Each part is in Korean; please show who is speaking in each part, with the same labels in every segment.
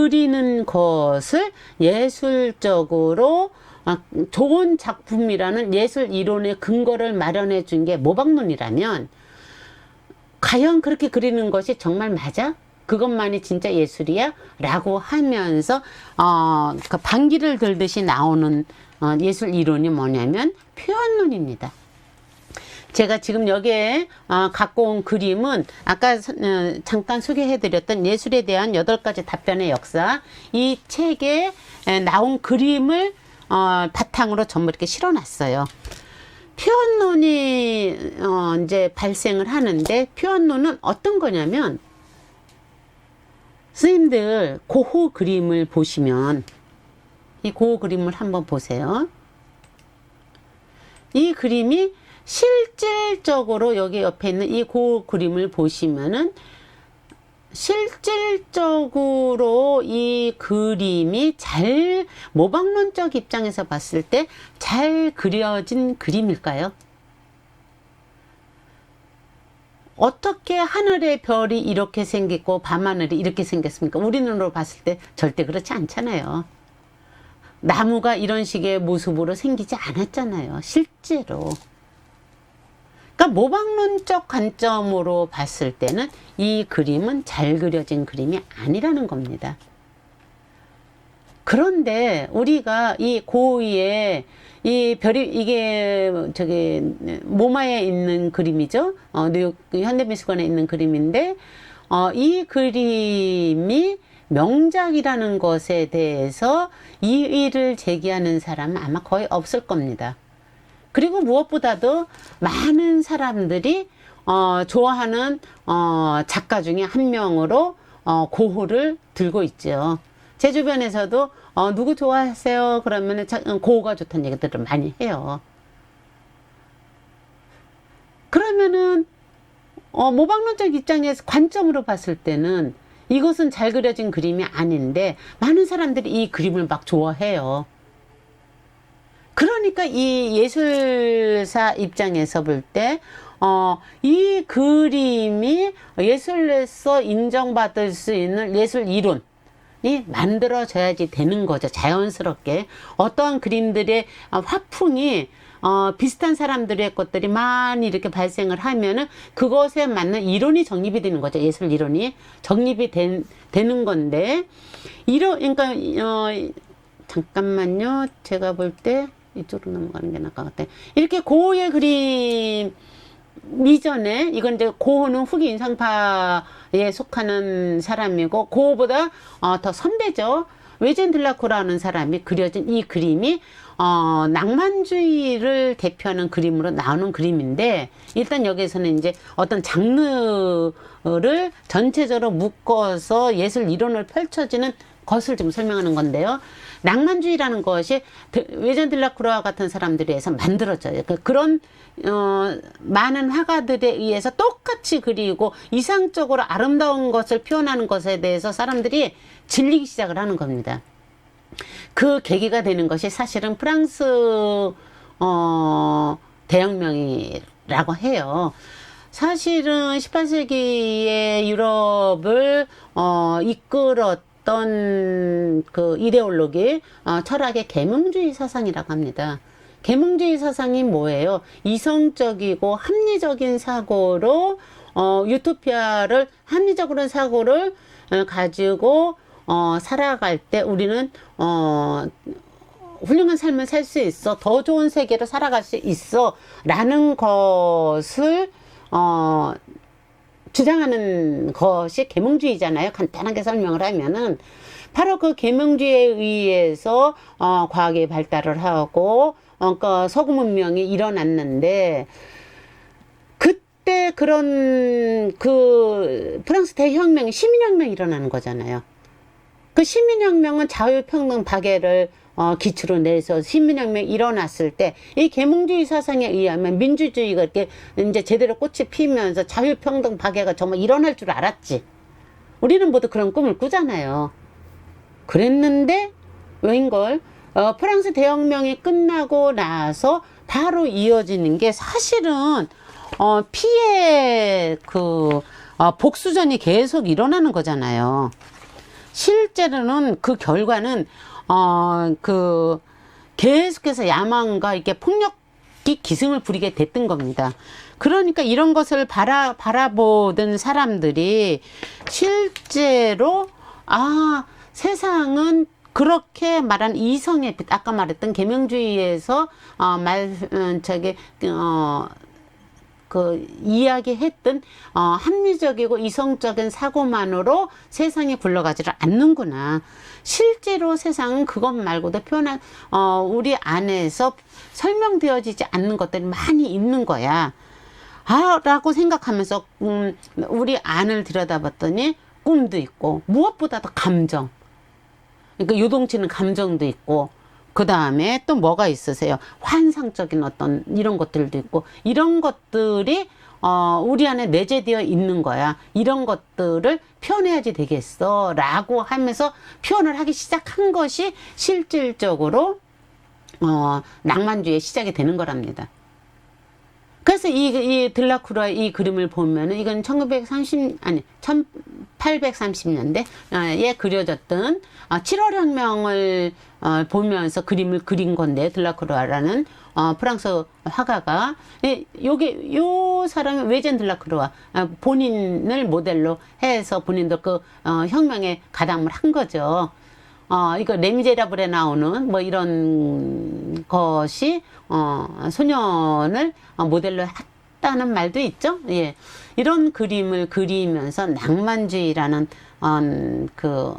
Speaker 1: 그리는 것을 예술적으로 좋은 작품이라는 예술 이론의 근거를 마련해 준 게 모방론이라면, 과연 그렇게 그리는 것이 정말 맞아? 그것만이 진짜 예술이야? 라고 하면서 그 반기를 들듯이 나오는 예술 이론이 뭐냐면 표현론입니다. 제가 지금 여기에 갖고 온 그림은 아까 잠깐 소개해드렸던 예술에 대한 8가지 답변의 역사, 이 책에 나온 그림을 바탕으로 전부 이렇게 실어놨어요. 표현론이 이제 발생을 하는데, 표현론은 어떤 거냐면, 선생님들 고호 그림을 보시면, 이 고호 그림을 한번 보세요. 이 그림이 실질적으로 여기 옆에 있는 이 고호 그림을 보시면은 실질적으로 이 그림이 잘, 모방론적 입장에서 봤을 때 잘 그려진 그림일까요? 어떻게 하늘의 별이 이렇게 생겼고 밤하늘이 이렇게 생겼습니까? 우리 눈으로 봤을 때 절대 그렇지 않잖아요. 나무가 이런 식의 모습으로 생기지 않았잖아요, 실제로. 그러니까 모방론적 관점으로 봤을 때는 이 그림은 잘 그려진 그림이 아니라는 겁니다. 그런데 우리가 이 고위에 이 별이, 이게 저기 모마에 있는 그림이죠. 뉴욕 현대미술관에 있는 그림인데, 이 그림이 명작이라는 것에 대해서 이의를 제기하는 사람은 아마 거의 없을 겁니다. 그리고 무엇보다도 많은 사람들이 좋아하는 작가 중에 한 명으로 고호를 들고 있죠. 제 주변에서도 누구 좋아하세요? 그러면 고호가 좋다는 얘기들을 많이 해요. 그러면은 모방론적 입장에서 관점으로 봤을 때는 이것은 잘 그려진 그림이 아닌데 많은 사람들이 이 그림을 막 좋아해요. 그러니까 이 예술사 입장에서 볼 때, 이 그림이 예술로서 인정받을 수 있는 예술 이론이 만들어져야지 되는 거죠. 자연스럽게. 어떠한 그림들의 화풍이, 비슷한 사람들의 것들이 많이 이렇게 발생을 하면은 그것에 맞는 이론이 정립이 되는 거죠. 예술 이론이 정립이 되는 건데, 그러니까, 잠깐만요. 제가 볼 때, 이쪽으로 넘어가는 게 나을 것 같아요. 이렇게 고흐의 그림 이전에, 이건 이제 고흐는 후기 인상파에 속하는 사람이고, 고흐보다 더 선배죠. 외젠 들라크루라는 사람이 그려진 이 그림이 낭만주의를 대표하는 그림으로 나오는 그림인데, 일단 여기서는 이제 어떤 장르를 전체적으로 묶어서 예술 이론을 펼쳐지는 것을 좀 설명하는 건데요. 낭만주의라는 것이 외젠 들라크루와 같은 사람들에 의해서 만들어져요. 그런 많은 화가들에 의해서 똑같이 그리고 이상적으로 아름다운 것을 표현하는 것에 대해서 사람들이 질리기 시작을 하는 겁니다. 그 계기가 되는 것이 사실은 프랑스 대혁명이라고 해요. 사실은 18세기의 유럽을 이끌었던 그 이데올로기, 철학의 계몽주의 사상이라고 합니다. 계몽주의 사상이 뭐예요? 이성적이고 합리적인 사고로 유토피아를, 합리적으로 사고를 가지고 살아갈 때 우리는 훌륭한 삶을 살 수 있어, 더 좋은 세계로 살아갈 수 있어 라는 것을 주장하는 것이 계몽주의잖아요. 간단하게 설명을 하면은 바로 그 계몽주의에 의해서 과학이 발달을 하고 서구 문명이 일어났는데, 그때 그런 그 프랑스 대혁명, 시민혁명이 일어나는 거잖아요. 그 시민혁명은 자유평등 박애를 기초로 내서 시민혁명이 일어났을 때 이 계몽주의 사상에 의하면 민주주의가 이렇게 이제 제대로 꽃이 피면서 자유평등 박애가 정말 일어날 줄 알았지. 우리는 모두 그런 꿈을 꾸잖아요. 그랬는데 왜인걸 프랑스 대혁명이 끝나고 나서 바로 이어지는 게 사실은 피해 복수전이 계속 일어나는 거잖아요. 실제로는 그 결과는 그 계속해서 야망과 이렇게 폭력이 기승을 부리게 됐던 겁니다. 그러니까 이런 것을 바라보던 사람들이 실제로 세상은 그렇게 말한 이성의 빛, 아까 말했던 계명주의에서 그 이야기했던 합리적이고 이성적인 사고만으로 세상이 굴러가지를 않는구나. 실제로 세상은 그것 말고도 표현한 우리 안에서 설명되어지지 않는 것들이 많이 있는 거야. 라고 생각하면서 우리 안을 들여다봤더니 꿈도 있고 무엇보다도 감정. 그러니까 요동치는 감정도 있고 그 다음에 또 뭐가 있으세요? 환상적인 어떤 이런 것들도 있고 이런 것들이 우리 안에 내재되어 있는 거야. 이런 것들을 표현해야지 되겠어 라고 하면서 표현을 하기 시작한 것이 실질적으로 낭만주의의 시작이 되는 거랍니다. 그래서 이 들라크루아의 이 그림을 보면은 이건 1830년대에 그려졌던 7월혁명을 보면서 그림을 그린 건데, 들라크루아라는 프랑스 화가가 요 사람이 외젠 들라크루아 본인을 모델로 해서 본인도 그 혁명에 가담을 한 거죠. 이거 레미제라블에 나오는 뭐 이런 것이 소년을 모델로 했다는 말도 있죠. 예. 이런 그림을 그리면서 낭만주의라는 그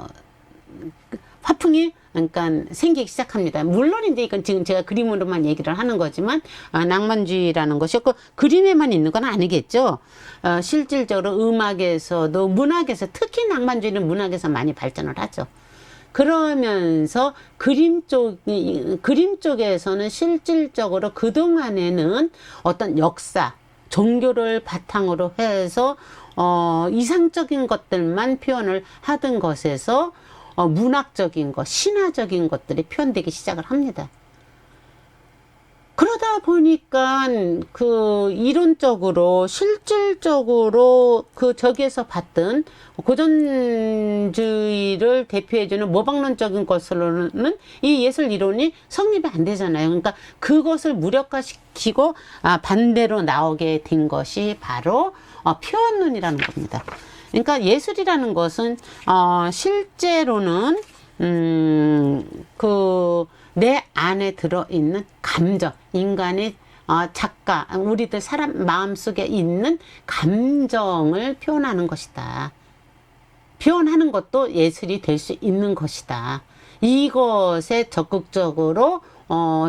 Speaker 1: 화풍이 그러니까 생기기 시작합니다. 물론 이제 이건 지금 제가 그림으로만 얘기를 하는 거지만 낭만주의라는 것이 그 그림에만 있는 건 아니겠죠. 실질적으로 음악에서도 문학에서 특히 낭만주의는 문학에서 많이 발전을 하죠. 그러면서 그림 쪽에서는 실질적으로 그동안에는 어떤 역사, 종교를 바탕으로 해서 이상적인 것들만 표현을 하던 것에서 문학적인 것, 신화적인 것들이 표현되기 시작을 합니다. 그러다 보니까 그 이론적으로 실질적으로 그 저기에서 봤던 고전주의를 대표해주는 모방론적인 것으로는 이 예술 이론이 성립이 안 되잖아요. 그러니까 그것을 무력화시키고 반대로 나오게 된 것이 바로 표현론이라는 겁니다. 그러니까 예술이라는 것은 실제로는 내 안에 들어있는 감정, 인간의 작가, 우리들 사람 마음속에 있는 감정을 표현하는 것이다. 표현하는 것도 예술이 될 수 있는 것이다. 이것에 적극적으로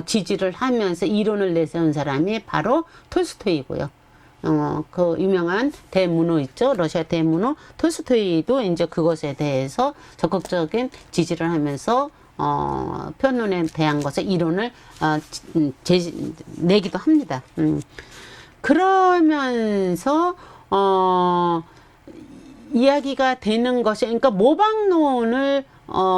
Speaker 1: 지지를 하면서 이론을 내세운 사람이 바로 톨스토이고요. 그 유명한 대문호 있죠. 러시아 대문호 톨스토이도 이제 그것에 대해서 적극적인 지지를 하면서 표현론에 대한 것을 이론을 내기도 합니다. 그러면서 이야기가 되는 것이, 그러니까 모방론을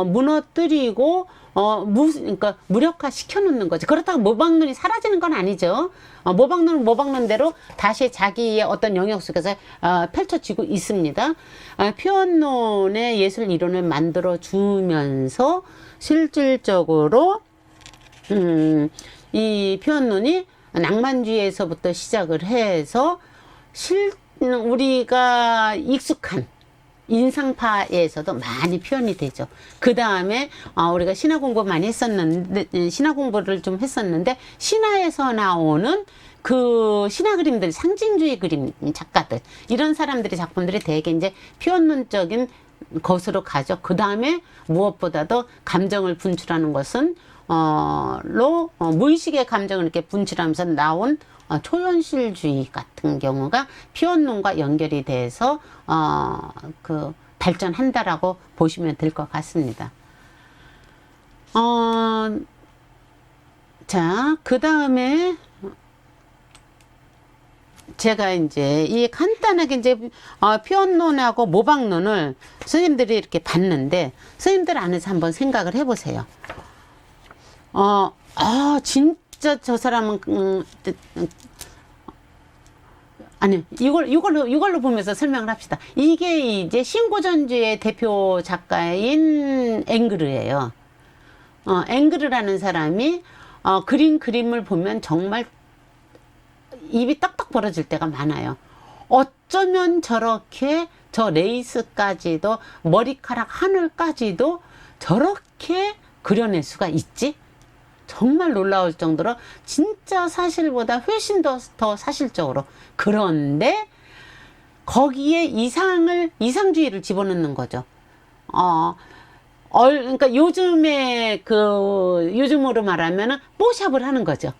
Speaker 1: 무너뜨리고 그러니까 무력화 시켜놓는 거죠. 그렇다고 모방론이 사라지는 건 아니죠. 모방론은 모방론대로 다시 자기의 어떤 영역 속에서 펼쳐지고 있습니다. 표현론의 예술 이론을 만들어 주면서 실질적으로 이 표현론이 낭만주의에서부터 시작을 해서 우리가 익숙한 인상파에서도 많이 표현이 되죠. 그 다음에 우리가 신화 공부 많이 했었는데, 신화 공부를 좀 했었는데, 신화에서 나오는 그 신화 그림들, 상징주의 그림 작가들, 이런 사람들의 작품들이 되게 이제 표현론적인 것으로 가죠. 그 다음에 무엇보다도 감정을 분출하는 것은 무의식의 감정을 이렇게 분출하면서 나온 초현실주의 같은 경우가 표현론과 연결이 돼서 발전한다라고 보시면 될 것 같습니다. 자, 그 다음에 제가 이제 간단하게 이제 표현론하고 모방론을 선생님들이 이렇게 봤는데, 선생님들 안에서 한번 생각을 해보세요. 진짜 저 사람은 아니, 이걸로 보면서 설명을 합시다. 이게 이제 신고전주의 대표 작가인 앵그르예요. 앵그르라는 사람이, 그림을 보면 정말 입이 떡떡 벌어질 때가 많아요. 어쩌면 저렇게 저 레이스까지도, 머리카락 하늘까지도 저렇게 그려낼 수가 있지? 정말 놀라울 정도로 진짜 사실보다 훨씬 더 사실적으로. 그런데 거기에 이상주의를 집어넣는 거죠. 그러니까 요즘으로 말하면은 뽀샵을 하는 거죠.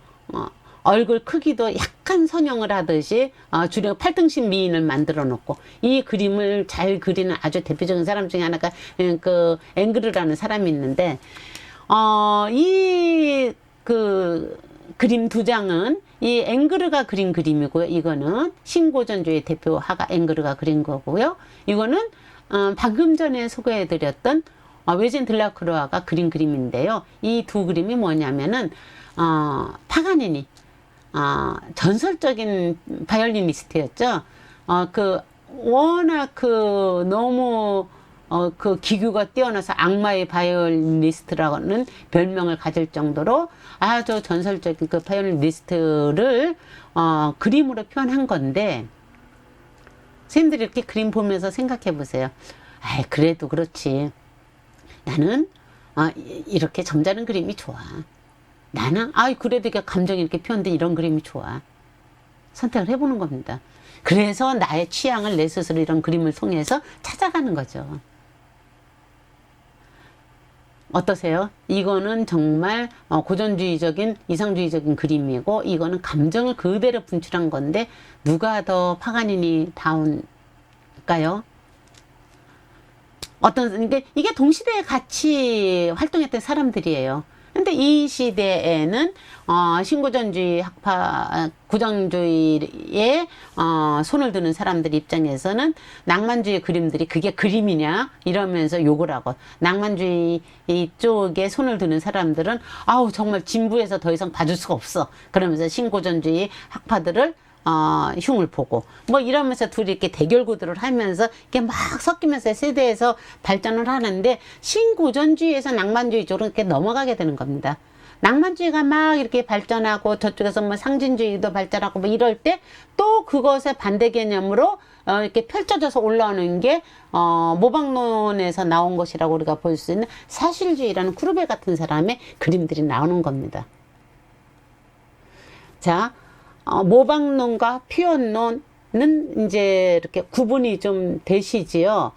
Speaker 1: 얼굴 크기도 약간 선형을 하듯이 주려 팔등신 미인을 만들어 놓고, 이 그림을 잘 그리는 아주 대표적인 사람 중에 하나가 그 앵그르라는 사람이 있는데, 그림 두 장은 이 앵그르가 그린 그림이고요. 이거는 신고전주의 대표 화가 앵그르가 그린 거고요. 이거는 방금 전에 소개해드렸던 외진 들라크로아가 그린 그림인데요. 이 두 그림이 뭐냐면은 파가니니, 전설적인 바이올리니스트였죠. 워낙 너무 기교가 뛰어나서 악마의 바이올리니스트라는 별명을 가질 정도로 아주 전설적인 그 바이올리니스트를 그림으로 표현한 건데, 선생님들이 이렇게 그림 보면서 생각해 보세요. 그래도 그렇지. 나는 이렇게 점잖은 그림이 좋아. 나는 그래도 이게 감정이 이렇게 표현된 이런 그림이 좋아. 선택을 해보는 겁니다. 그래서 나의 취향을 내 스스로 이런 그림을 통해서 찾아가는 거죠. 어떠세요? 이거는 정말 고전주의적인, 이상주의적인 그림이고, 이거는 감정을 그대로 분출한 건데, 누가 더 파가니니 다운일까요? 이게 동시대에 같이 활동했던 사람들이에요. 근데 이 시대에는 신고전주의 학파, 고전주의에 손을 드는 사람들 입장에서는 낭만주의 그림들이 그게 그림이냐 이러면서 욕을 하고, 낭만주의 쪽에 손을 드는 사람들은 정말 진부해서 더 이상 봐줄 수가 없어 그러면서 신고전주의 학파들을 흉을 보고, 뭐 이러면서 둘이 이렇게 대결 구도를 하면서 이렇게 막 섞이면서 세대에서 발전을 하는데, 신고전주의에서 낭만주의 쪽으로 이렇게 넘어가게 되는 겁니다. 낭만주의가 막 이렇게 발전하고, 저쪽에서 뭐 상진주의도 발전하고 뭐 이럴 때, 또 그것의 반대 개념으로 이렇게 펼쳐져서 올라오는 게 모방론에서 나온 것이라고 우리가 볼 수 있는 사실주의라는 쿠르베 같은 사람의 그림들이 나오는 겁니다. 자, 모방론과 표현론은 이제 이렇게 구분이 좀 되시지요.